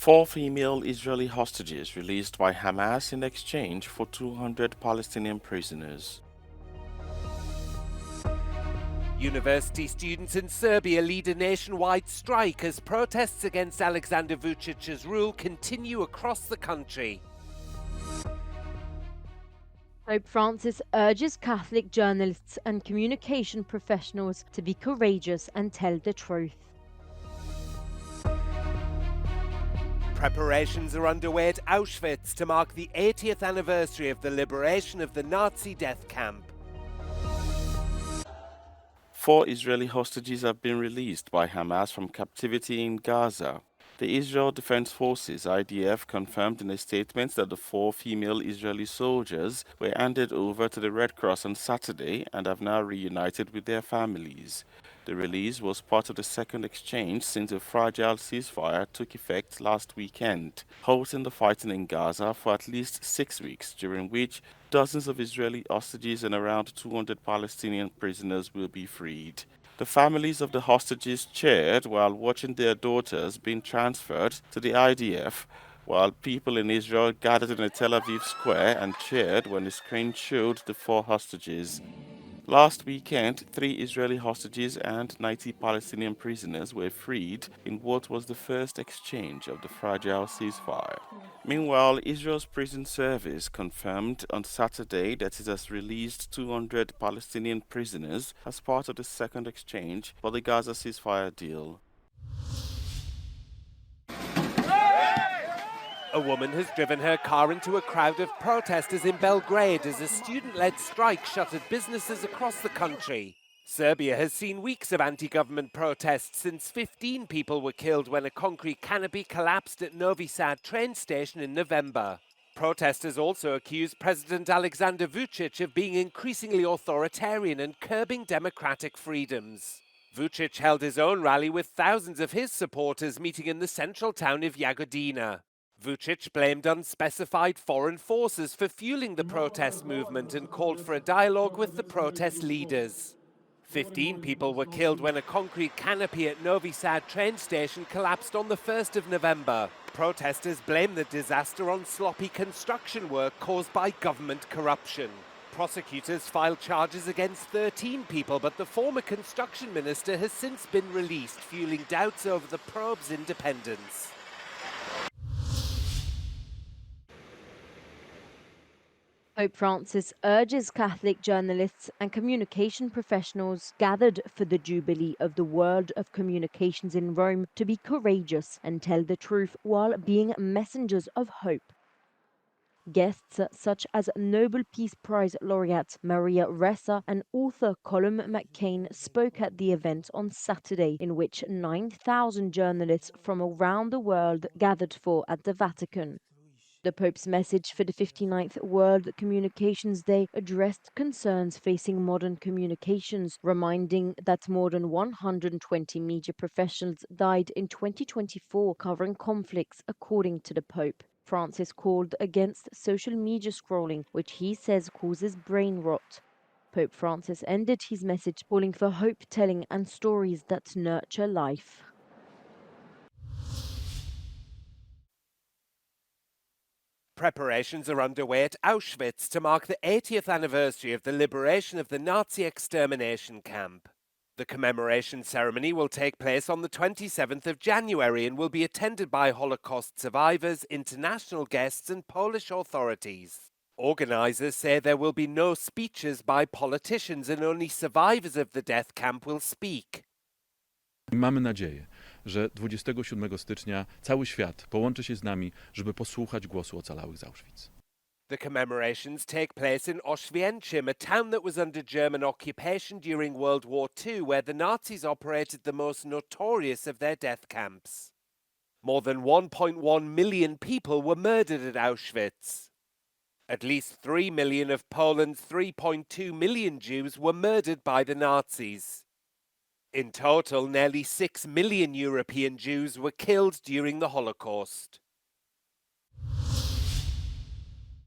Four female Israeli hostages released by Hamas in exchange for 200 Palestinian prisoners. University students in Serbia lead a nationwide strike as protests against Alexander Vucic's rule continue across the country. Pope Francis urges Catholic journalists and communication professionals to be courageous and tell the truth. Preparations are underway at Auschwitz to mark the 80th anniversary of the liberation of the Nazi death camp. Four Israeli hostages have been released by Hamas from captivity in Gaza. The Israel Defense Forces (IDF) confirmed in a statement that the four female Israeli soldiers were handed over to the Red Cross on Saturday and have now reunited with their families. The release was part of the second exchange since a fragile ceasefire took effect last weekend, halting the fighting in Gaza for at least 6 weeks, during which dozens of Israeli hostages and around 200 Palestinian prisoners will be freed. The families of the hostages cheered while watching their daughters being transferred to the IDF, while people in Israel gathered in a Tel Aviv square and cheered when the screen showed the four hostages. Last weekend, 3 Israeli hostages and 90 Palestinian prisoners were freed in what was the first exchange of the fragile ceasefire. Meanwhile, Israel's prison service confirmed on Saturday that it has released 200 Palestinian prisoners as part of the second exchange for the Gaza ceasefire deal. A woman has driven her car into a crowd of protesters in Belgrade as a student-led strike shuttered businesses across the country. Serbia has seen weeks of anti-government protests since 15 people were killed when a concrete canopy collapsed at Novi Sad train station in November. Protesters also accused President Alexander Vucic of being increasingly authoritarian and curbing democratic freedoms. Vucic held his own rally with thousands of his supporters meeting in the central town of Jagodina. Vucic blamed unspecified foreign forces for fueling the protest movement and called for a dialogue with the protest leaders. 15 people were killed when a concrete canopy at Novi Sad train station collapsed on the 1st of November. Protesters blame the disaster on sloppy construction work caused by government corruption. Prosecutors filed charges against 13 people, but the former construction minister has since been released, fueling doubts over the probe's independence. Pope Francis urges Catholic journalists and communication professionals gathered for the Jubilee of the World of Communications in Rome to be courageous and tell the truth while being messengers of hope. Guests such as Nobel Peace Prize laureate Maria Ressa and author Colum McCain spoke at the event on Saturday, in which 9,000 journalists from around the world gathered for at the Vatican. The Pope's message for the 59th World Communications Day addressed concerns facing modern communications, reminding that more than 120 media professionals died in 2024 covering conflicts, according to the Pope. Francis called against social media scrolling, which he says causes brain rot. Pope Francis ended his message calling for hope-telling and stories that nurture life. Preparations are underway at Auschwitz to mark the 80th anniversary of the liberation of the Nazi extermination camp. The commemoration ceremony will take place on the 27th of January and will be attended by Holocaust survivors, international guests and Polish authorities. Organisers say there will be no speeches by politicians and only survivors of the death camp will speak. Mamy nadzieję, że 27 stycznia cały świat połączy się z nami, żeby posłuchać głosu ocalałych z Auschwitz. The commemorations take place in Oświęcim, a town that was under German occupation during World War II, where the Nazis operated the most notorious of their death camps. More than 1.1 million people were murdered at Auschwitz. At least 3 million of Poland's 3.2 million Jews were murdered by the Nazis. In total, nearly 6 million European Jews were killed during the Holocaust.